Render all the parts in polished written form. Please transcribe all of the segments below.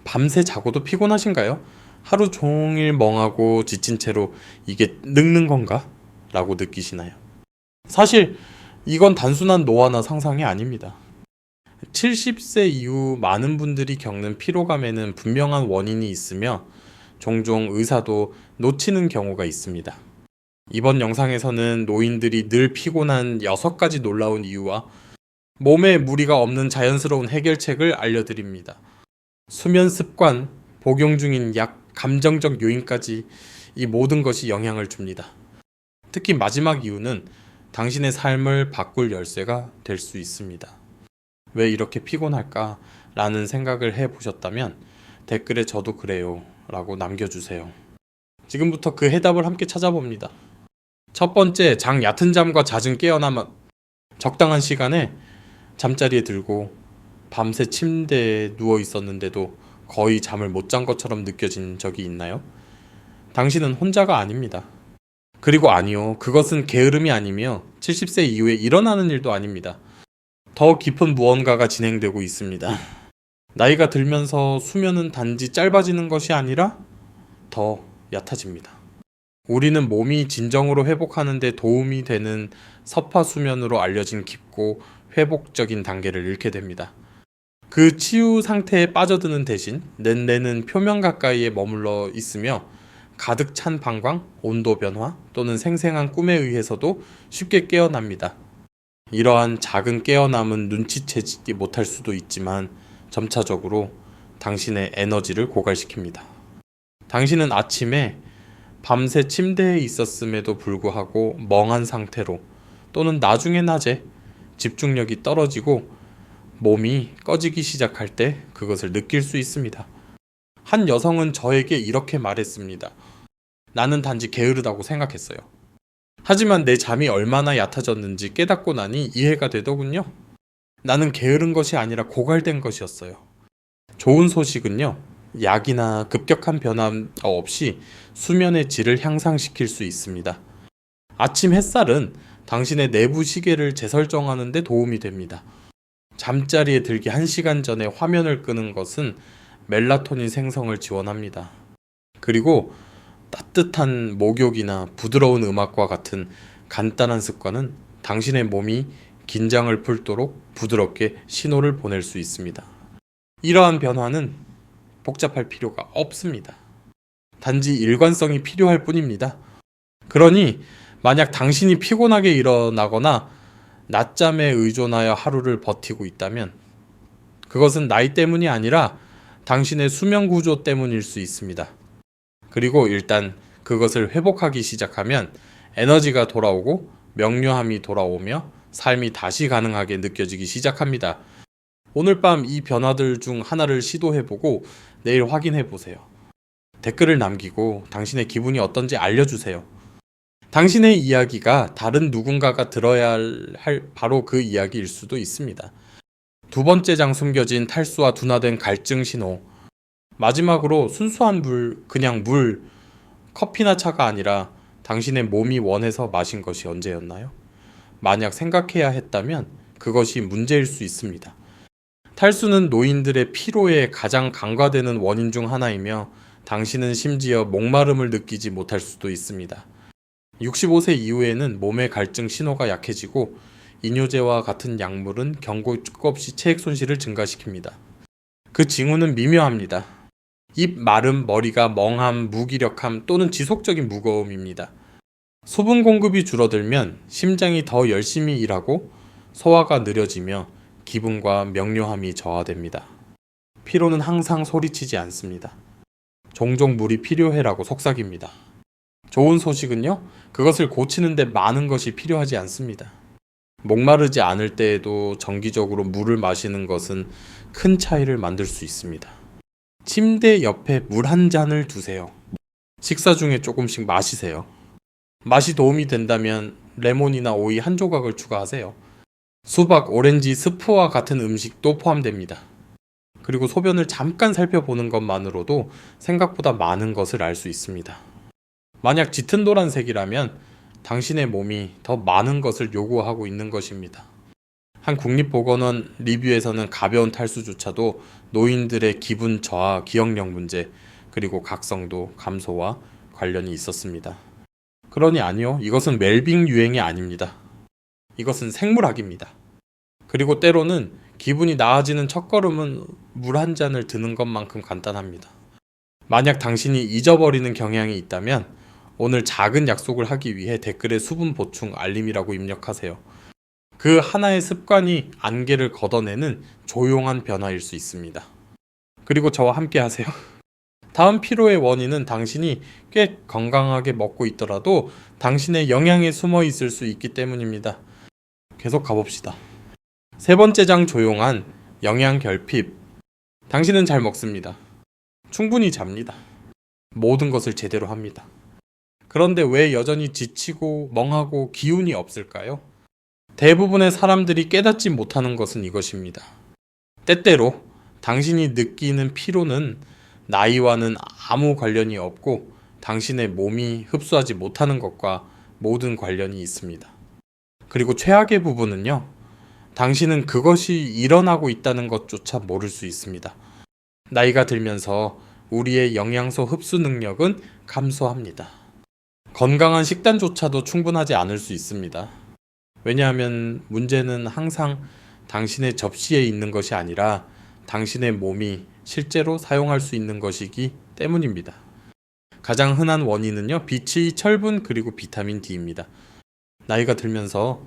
밤새 자고도 피곤하신가요? 하루 종일 멍하고 지친 채로 이게 늙는 건가? 라고 느끼시나요? 사실 이건 단순한 노화나 상상이 아닙니다. 70세 이후 많은 분들이 겪는 피로감에는 분명한 원인이 있으며 종종 의사도 놓치는 경우가 있습니다. 이번 영상에서는 노인들이 늘 피곤한 6가지 놀라운 이유와 몸에 무리가 없는 자연스러운 해결책을 알려드립니다. 수면 습관, 복용 중인 약, 감정적 요인까지 이 모든 것이 영향을 줍니다. 특히 마지막 이유는 당신의 삶을 바꿀 열쇠가 될 수 있습니다. 왜 이렇게 피곤할까? 라는 생각을 해보셨다면 댓글에 저도 그래요 라고 남겨주세요. 지금부터 그 해답을 함께 찾아봅니다. 첫 번째, 얕은 잠과 잦은 깨어남. 적당한 시간에 잠자리에 들고 밤새 침대에 누워 있었는데도 거의 잠을 못 잔 것처럼 느껴진 적이 있나요? 당신은 혼자가 아닙니다. 그리고 아니요, 그것은 게으름이 아니며 70세 이후에 일어나는 일도 아닙니다. 더 깊은 무언가가 진행되고 있습니다. 나이가 들면서 수면은 단지 짧아지는 것이 아니라 더 얕아집니다. 우리는 몸이 진정으로 회복하는 데 도움이 되는 서파수면으로 알려진 깊고 회복적인 단계를 잃게 됩니다. 그 치유 상태에 빠져드는 대신 뇌는 표면 가까이에 머물러 있으며 가득 찬 방광, 온도 변화 또는 생생한 꿈에 의해서도 쉽게 깨어납니다. 이러한 작은 깨어남은 눈치채지 못할 수도 있지만 점차적으로 당신의 에너지를 고갈시킵니다. 당신은 아침에 밤새 침대에 있었음에도 불구하고 멍한 상태로 또는 나중에 낮에 집중력이 떨어지고 몸이 꺼지기 시작할 때 그것을 느낄 수 있습니다. 한 여성은 저에게 이렇게 말했습니다. 나는 단지 게으르다고 생각했어요. 하지만 내 잠이 얼마나 얕아졌는지 깨닫고 나니 이해가 되더군요. 나는 게으른 것이 아니라 고갈된 것이었어요. 좋은 소식은요, 약이나 급격한 변화 없이 수면의 질을 향상시킬 수 있습니다. 아침 햇살은 당신의 내부 시계를 재설정하는 데 도움이 됩니다. 잠자리에 들기 1시간 전에 화면을 끄는 것은 멜라토닌 생성을 지원합니다. 그리고 따뜻한 목욕이나 부드러운 음악과 같은 간단한 습관은 당신의 몸이 긴장을 풀도록 부드럽게 신호를 보낼 수 있습니다. 이러한 변화는 복잡할 필요가 없습니다. 단지 일관성이 필요할 뿐입니다. 그러니 만약 당신이 피곤하게 일어나거나 낮잠에 의존하여 하루를 버티고 있다면 그것은 나이 때문이 아니라 당신의 수면 구조 때문일 수 있습니다. 그리고 일단 그것을 회복하기 시작하면 에너지가 돌아오고 명료함이 돌아오며 삶이 다시 가능하게 느껴지기 시작합니다. 오늘 밤 이 변화들 중 하나를 시도해보고 내일 확인해보세요. 댓글을 남기고 당신의 기분이 어떤지 알려주세요. 당신의 이야기가 다른 누군가가 들어야 할 바로 그 이야기일 수도 있습니다. 두 번째 장 숨겨진 탈수와 둔화된 갈증 신호. 마지막으로 순수한 물, 그냥 물, 커피나 차가 아니라 당신의 몸이 원해서 마신 것이 언제였나요? 만약 생각해야 했다면 그것이 문제일 수 있습니다. 탈수는 노인들의 피로에 가장 간과되는 원인 중 하나이며 당신은 심지어 목마름을 느끼지 못할 수도 있습니다. 65세 이후에는 몸의 갈증 신호가 약해지고 이뇨제와 같은 약물은 경고 없이 체액 손실을 증가시킵니다. 그 징후는 미묘합니다. 입 마름, 머리가 멍함, 무기력함 또는 지속적인 무거움입니다. 수분 공급이 줄어들면 심장이 더 열심히 일하고 소화가 느려지며 기분과 명료함이 저하됩니다. 피로는 항상 소리치지 않습니다. 종종 물이 필요해라고 속삭입니다. 좋은 소식은요, 그것을 고치는데 많은 것이 필요하지 않습니다. 목마르지 않을 때에도 정기적으로 물을 마시는 것은 큰 차이를 만들 수 있습니다. 침대 옆에 물 한 잔을 두세요. 식사 중에 조금씩 마시세요. 맛이 도움이 된다면 레몬이나 오이 한 조각을 추가하세요. 수박, 오렌지, 스프와 같은 음식도 포함됩니다. 그리고 소변을 잠깐 살펴보는 것만으로도 생각보다 많은 것을 알 수 있습니다. 만약 짙은 노란색이라면 당신의 몸이 더 많은 것을 요구하고 있는 것입니다. 한 국립보건원 리뷰에서는 가벼운 탈수조차도 노인들의 기분 저하, 기억력 문제, 그리고 각성도 감소와 관련이 있었습니다. 그러니 아니요, 이것은 웰빙 유행이 아닙니다. 이것은 생물학입니다. 그리고 때로는 기분이 나아지는 첫걸음은 물 한 잔을 드는 것만큼 간단합니다. 만약 당신이 잊어버리는 경향이 있다면 오늘 작은 약속을 하기 위해 댓글에 수분 보충 알림이라고 입력하세요. 그 하나의 습관이 안개를 걷어내는 조용한 변화일 수 있습니다. 그리고 저와 함께 하세요. 다음 피로의 원인은 당신이 꽤 건강하게 먹고 있더라도 당신의 영양에 숨어 있을 수 있기 때문입니다. 계속 가봅시다. 세 번째 장 조용한 영양 결핍. 당신은 잘 먹습니다. 충분히 잡니다. 모든 것을 제대로 합니다. 그런데 왜 여전히 지치고 멍하고 기운이 없을까요? 대부분의 사람들이 깨닫지 못하는 것은 이것입니다. 때때로 당신이 느끼는 피로는 나이와는 아무 관련이 없고 당신의 몸이 흡수하지 못하는 것과 모든 관련이 있습니다. 그리고 최악의 부분은요, 당신은 그것이 일어나고 있다는 것조차 모를 수 있습니다. 나이가 들면서 우리의 영양소 흡수 능력은 감소합니다. 건강한 식단조차도 충분하지 않을 수 있습니다. 왜냐하면 문제는 항상 당신의 접시에 있는 것이 아니라 당신의 몸이 실제로 사용할 수 있는 것이기 때문입니다. 가장 흔한 원인은요, 빛이 철분 그리고 비타민 D입니다. 나이가 들면서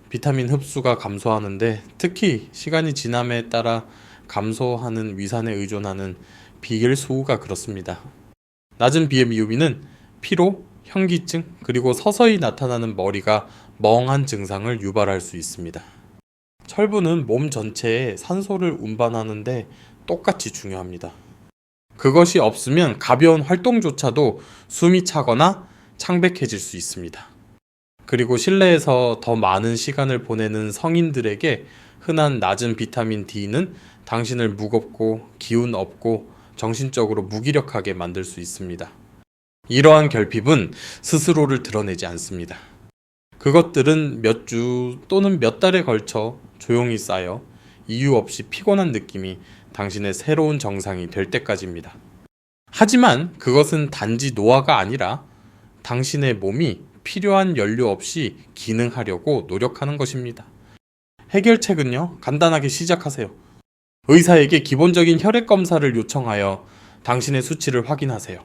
비타민 흡수가 감소하는데 특히 시간이 지남에 따라 감소하는 위산에 의존하는 비일소우가 그렇습니다. 낮은 BMU는 피로, 현기증, 그리고 서서히 나타나는 머리가 멍한 증상을 유발할 수 있습니다. 철분은 몸 전체에 산소를 운반하는데 똑같이 중요합니다. 그것이 없으면 가벼운 활동조차도 숨이 차거나 창백해질 수 있습니다. 그리고 실내에서 더 많은 시간을 보내는 성인들에게 흔한 낮은 비타민 D는 당신을 무겁고 기운 없고 정신적으로 무기력하게 만들 수 있습니다. 이러한 결핍은 스스로를 드러내지 않습니다. 그것들은 몇 주 또는 몇 달에 걸쳐 조용히 쌓여 이유 없이 피곤한 느낌이 당신의 새로운 정상이 될 때까지입니다. 하지만 그것은 단지 노화가 아니라 당신의 몸이 필요한 연료 없이 기능하려고 노력하는 것입니다. 해결책은요, 간단하게 시작하세요. 의사에게 기본적인 혈액 검사를 요청하여 당신의 수치를 확인하세요.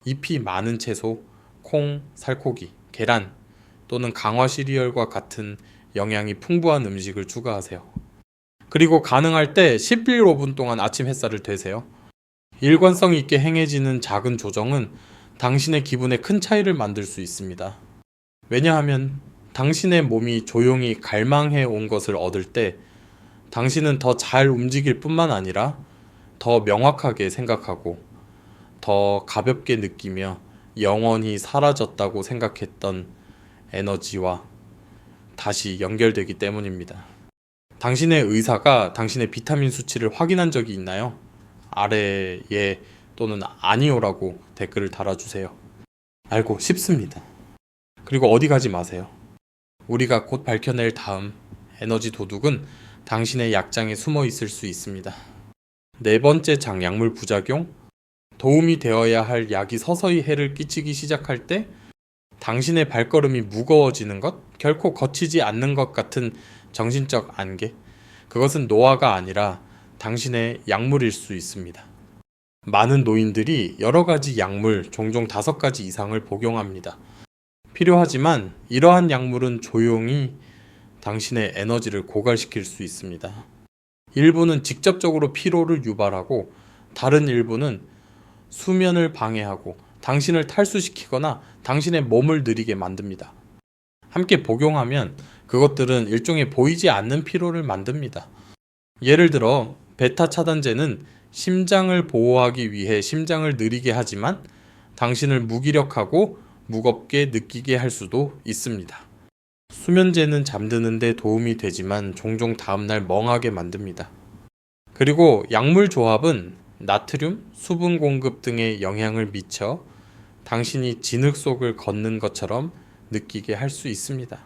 잎이 많은 채소, 콩, 살코기, 계란 또는 강화 시리얼과 같은 영양이 풍부한 음식을 추가하세요. 그리고 가능할 때 15분 동안 아침 햇살을 쬐세요. 일관성 있게 행해지는 작은 조정은 당신의 기분에 큰 차이를 만들 수 있습니다. 왜냐하면 당신의 몸이 조용히 갈망해 온 것을 얻을 때 당신은 더 잘 움직일 뿐만 아니라 더 명확하게 생각하고 더 가볍게 느끼며 영원히 사라졌다고 생각했던 에너지와 다시 연결되기 때문입니다. 당신의 의사가 당신의 비타민 수치를 확인한 적이 있나요? 아래에 또는 아니요라고 댓글을 달아주세요. 알고 싶습니다. 그리고 어디 가지 마세요. 우리가 곧 밝혀낼 다음 에너지 도둑은 당신의 약장에 숨어 있을 수 있습니다. 네 번째 장 약물 부작용. 도움이 되어야 할 약이 서서히 해를 끼치기 시작할 때 당신의 발걸음이 무거워지는 것, 결코 거치지 않는 것 같은 정신적 안개. 그것은 노화가 아니라 당신의 약물일 수 있습니다. 많은 노인들이 여러 가지 약물, 종종 5가지 이상을 복용합니다. 필요하지만 이러한 약물은 조용히 당신의 에너지를 고갈시킬 수 있습니다. 일부는 직접적으로 피로를 유발하고 다른 일부는 수면을 방해하고 당신을 탈수시키거나 당신의 몸을 느리게 만듭니다. 함께 복용하면 그것들은 일종의 보이지 않는 피로를 만듭니다. 예를 들어 베타 차단제는 심장을 보호하기 위해 심장을 느리게 하지만 당신을 무기력하고 무겁게 느끼게 할 수도 있습니다. 수면제는 잠드는 데 도움이 되지만 종종 다음날 멍하게 만듭니다. 그리고 약물 조합은 나트륨, 수분 공급 등에 영향을 미쳐 당신이 진흙 속을 걷는 것처럼 느끼게 할 수 있습니다.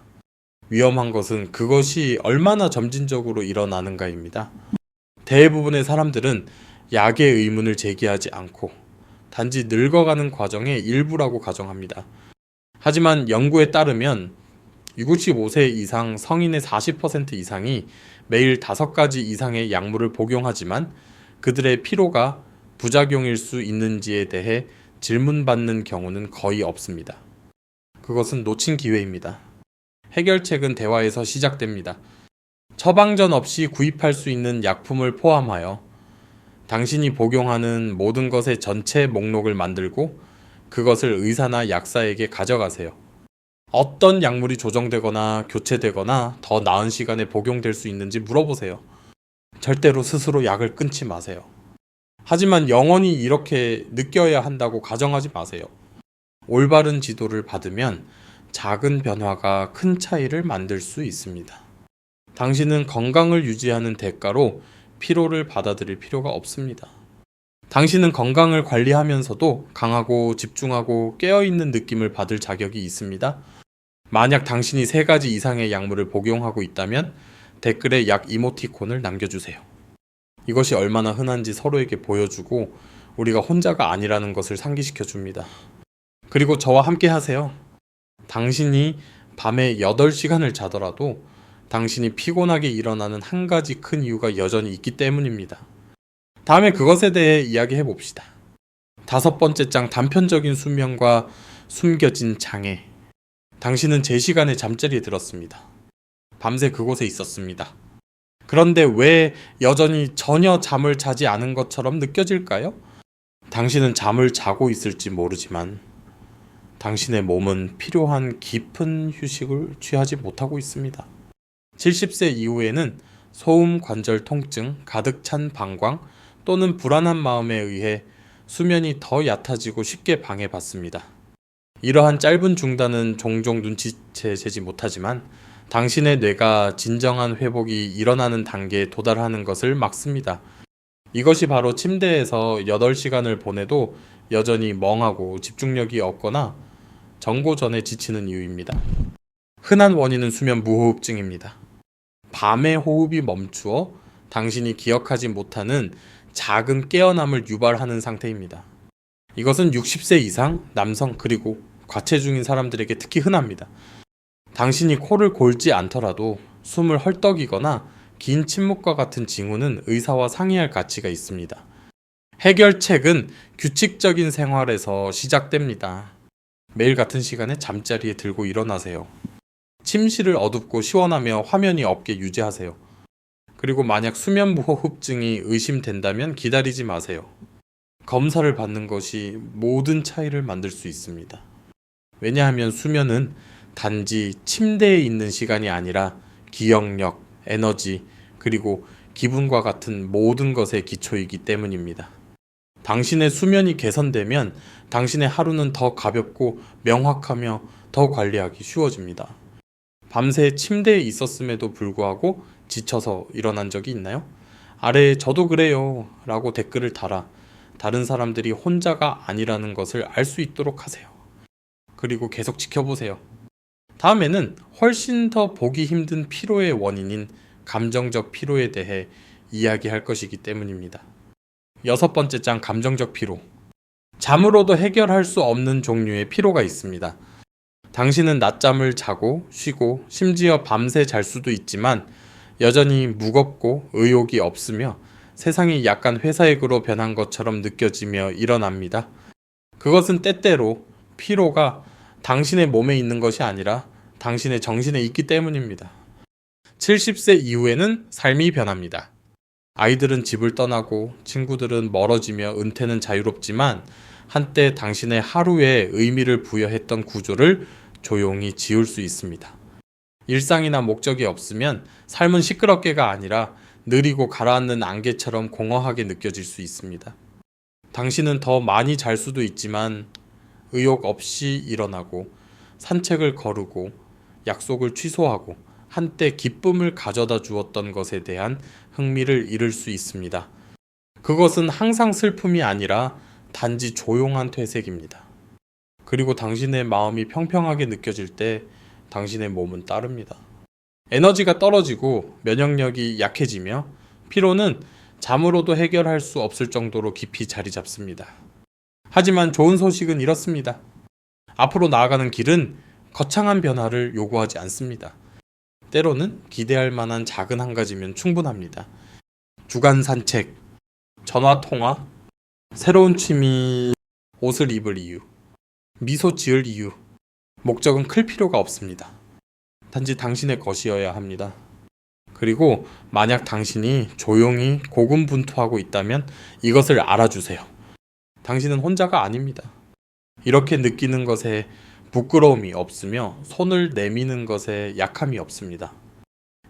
위험한 것은 그것이 얼마나 점진적으로 일어나는가입니다. 대부분의 사람들은 약의 의문을 제기하지 않고 단지 늙어가는 과정의 일부라고 가정합니다. 하지만 연구에 따르면 65세 이상 성인의 40% 이상이 매일 5가지 이상의 약물을 복용하지만 그들의 피로가 부작용일 수 있는지에 대해 질문받는 경우는 거의 없습니다. 그것은 놓친 기회입니다. 해결책은 대화에서 시작됩니다. 처방전 없이 구입할 수 있는 약품을 포함하여 당신이 복용하는 모든 것의 전체 목록을 만들고 그것을 의사나 약사에게 가져가세요. 어떤 약물이 조정되거나 교체되거나 더 나은 시간에 복용될 수 있는지 물어보세요. 절대로 스스로 약을 끊지 마세요. 하지만 영원히 이렇게 느껴야 한다고 가정하지 마세요. 올바른 지도를 받으면 작은 변화가 큰 차이를 만들 수 있습니다. 당신은 건강을 유지하는 대가로 피로를 받아들일 필요가 없습니다. 당신은 건강을 관리하면서도 강하고 집중하고 깨어있는 느낌을 받을 자격이 있습니다. 만약 당신이 3가지 이상의 약물을 복용하고 있다면 댓글에 약 이모티콘을 남겨주세요. 이것이 얼마나 흔한지 서로에게 보여주고 우리가 혼자가 아니라는 것을 상기시켜 줍니다. 그리고 저와 함께 하세요. 당신이 밤에 8시간을 자더라도 당신이 피곤하게 일어나는 한 가지 큰 이유가 여전히 있기 때문입니다. 다음에 그것에 대해 이야기해 봅시다. 5번째 장 단편적인 수면과 숨겨진 장애. 당신은 제 시간에 잠자리에 들었습니다. 밤새 그곳에 있었습니다. 그런데 왜 여전히 전혀 잠을 자지 않은 것처럼 느껴질까요? 당신은 잠을 자고 있을지 모르지만 당신의 몸은 필요한 깊은 휴식을 취하지 못하고 있습니다. 70세 이후에는 소음, 관절 통증, 가득 찬 방광 또는 불안한 마음에 의해 수면이 더 얕아지고 쉽게 방해받습니다. 이러한 짧은 중단은 종종 눈치채지 못하지만 당신의 뇌가 진정한 회복이 일어나는 단계에 도달하는 것을 막습니다. 이것이 바로 침대에서 8시간을 보내도 여전히 멍하고 집중력이 없거나 정보 전에 지치는 이유입니다. 흔한 원인은 수면 무호흡증입니다. 밤에 호흡이 멈추어 당신이 기억하지 못하는 작은 깨어남을 유발하는 상태입니다. 이것은 60세 이상 남성 그리고 과체중인 사람들에게 특히 흔합니다. 당신이 코를 골지 않더라도 숨을 헐떡이거나 긴 침묵과 같은 징후는 의사와 상의할 가치가 있습니다. 해결책은 규칙적인 생활에서 시작됩니다. 매일 같은 시간에 잠자리에 들고 일어나세요. 침실을 어둡고 시원하며 화면이 없게 유지하세요. 그리고 만약 수면 무호흡증이 의심된다면 기다리지 마세요. 검사를 받는 것이 모든 차이를 만들 수 있습니다. 왜냐하면 수면은 단지 침대에 있는 시간이 아니라 기억력, 에너지, 그리고 기분과 같은 모든 것의 기초이기 때문입니다. 당신의 수면이 개선되면 당신의 하루는 더 가볍고 명확하며 더 관리하기 쉬워집니다. 밤새 침대에 있었음에도 불구하고 지쳐서 일어난 적이 있나요? 아래에 저도 그래요 라고 댓글을 달아 다른 사람들이 혼자가 아니라는 것을 알 수 있도록 하세요. 그리고 계속 지켜보세요. 다음에는 훨씬 더 보기 힘든 피로의 원인인 감정적 피로에 대해 이야기할 것이기 때문입니다. 6번째 장 감정적 피로. 잠으로도 해결할 수 없는 종류의 피로가 있습니다. 당신은 낮잠을 자고 쉬고 심지어 밤새 잘 수도 있지만 여전히 무겁고 의욕이 없으며 세상이 약간 회사액으로 변한 것처럼 느껴지며 일어납니다. 그것은 때때로 피로가 당신의 몸에 있는 것이 아니라 당신의 정신에 있기 때문입니다. 70세 이후에는 삶이 변합니다. 아이들은 집을 떠나고 친구들은 멀어지며 은퇴는 자유롭지만 한때 당신의 하루에 의미를 부여했던 구조를 조용히 지울 수 있습니다. 일상이나 목적이 없으면 삶은 시끄럽게가 아니라 느리고 가라앉는 안개처럼 공허하게 느껴질 수 있습니다. 당신은 더 많이 잘 수도 있지만 의욕 없이 일어나고 산책을 거르고 약속을 취소하고 한때 기쁨을 가져다 주었던 것에 대한 흥미를 잃을 수 있습니다. 그것은 항상 슬픔이 아니라 단지 조용한 퇴색입니다. 그리고 당신의 마음이 평평하게 느껴질 때 당신의 몸은 따릅니다. 에너지가 떨어지고 면역력이 약해지며 피로는 잠으로도 해결할 수 없을 정도로 깊이 자리 잡습니다. 하지만 좋은 소식은 이렇습니다. 앞으로 나아가는 길은 거창한 변화를 요구하지 않습니다. 때로는 기대할 만한 작은 한 가지면 충분합니다. 주간 산책, 전화 통화, 새로운 취미, 옷을 입을 이유, 미소 지을 이유, 목적은 클 필요가 없습니다. 단지 당신의 것이어야 합니다. 그리고 만약 당신이 조용히 고군분투하고 있다면 이것을 알아주세요. 당신은 혼자가 아닙니다. 이렇게 느끼는 것에 부끄러움이 없으며 손을 내미는 것에 약함이 없습니다.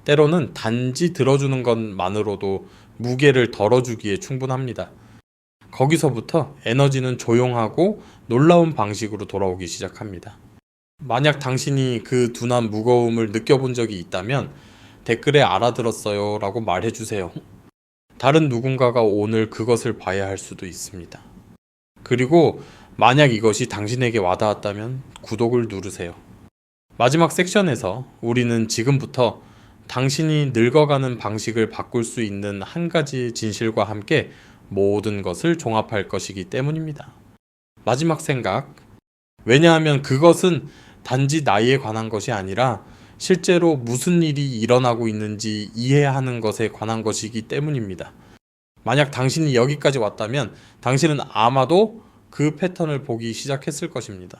때로는 단지 들어주는 것만으로도 무게를 덜어주기에 충분합니다. 거기서부터 에너지는 조용하고 놀라운 방식으로 돌아오기 시작합니다. 만약 당신이 그 둔한 무거움을 느껴본 적이 있다면 댓글에 알아들었어요 라고 말해주세요. 다른 누군가가 오늘 그것을 봐야 할 수도 있습니다. 그리고 만약 이것이 당신에게 와닿았다면 구독을 누르세요. 마지막 섹션에서 우리는 지금부터 당신이 늙어가는 방식을 바꿀 수 있는 한 가지 진실과 함께 모든 것을 종합할 것이기 때문입니다. 마지막 생각. 왜냐하면 그것은 단지 나이에 관한 것이 아니라 실제로 무슨 일이 일어나고 있는지 이해하는 것에 관한 것이기 때문입니다. 만약 당신이 여기까지 왔다면 당신은 아마도 그 패턴을 보기 시작했을 것입니다.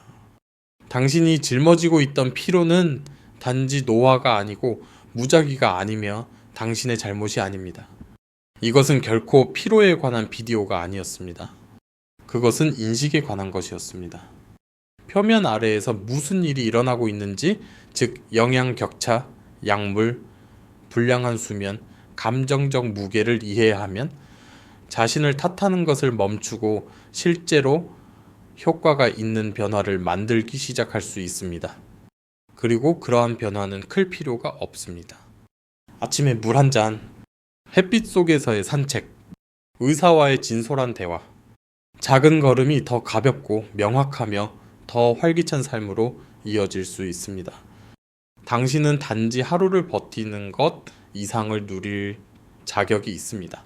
당신이 짊어지고 있던 피로는 단지 노화가 아니고 무작위가 아니며 당신의 잘못이 아닙니다. 이것은 결코 피로에 관한 비디오가 아니었습니다. 그것은 인식에 관한 것이었습니다. 표면 아래에서 무슨 일이 일어나고 있는지, 즉 영양 격차, 약물, 불량한 수면, 감정적 무게를 이해하면 자신을 탓하는 것을 멈추고 실제로 효과가 있는 변화를 만들기 시작할 수 있습니다. 그리고 그러한 변화는 클 필요가 없습니다. 아침에 물 한 잔, 햇빛 속에서의 산책, 의사와의 진솔한 대화, 작은 걸음이 더 가볍고 명확하며 더 활기찬 삶으로 이어질 수 있습니다. 당신은 단지 하루를 버티는 것 이상을 누릴 자격이 있습니다.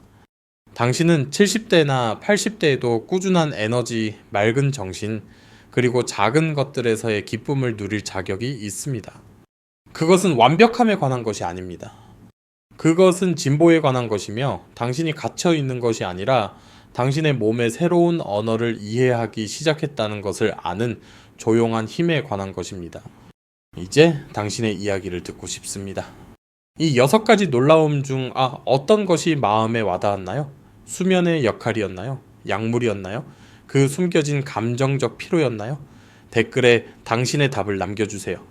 당신은 70대나 80대에도 꾸준한 에너지, 맑은 정신, 그리고 작은 것들에서의 기쁨을 누릴 자격이 있습니다. 그것은 완벽함에 관한 것이 아닙니다. 그것은 진보에 관한 것이며 당신이 갇혀 있는 것이 아니라 당신의 몸의 새로운 언어를 이해하기 시작했다는 것을 아는 조용한 힘에 관한 것입니다. 이제 당신의 이야기를 듣고 싶습니다. 이 6가지 놀라움 중 어떤 것이 마음에 와닿았나요? 수면의 역할이었나요? 약물이었나요? 그 숨겨진 감정적 피로였나요? 댓글에 당신의 답을 남겨주세요.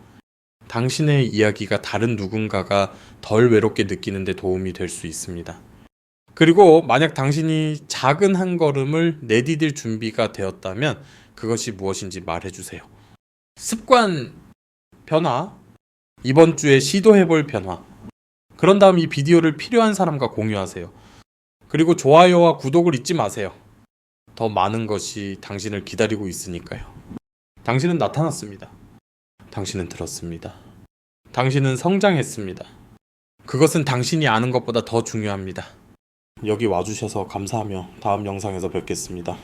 당신의 이야기가 다른 누군가가 덜 외롭게 느끼는 데 도움이 될 수 있습니다. 그리고 만약 당신이 작은 한 걸음을 내디딜 준비가 되었다면 그것이 무엇인지 말해주세요. 습관 변화, 이번 주에 시도해볼 변화. 그런 다음 이 비디오를 필요한 사람과 공유하세요. 그리고 좋아요와 구독을 잊지 마세요. 더 많은 것이 당신을 기다리고 있으니까요. 당신은 나타났습니다. 당신은 들었습니다. 당신은 성장했습니다. 그것은 당신이 아는 것보다 더 중요합니다. 여기 와주셔서 감사하며 다음 영상에서 뵙겠습니다.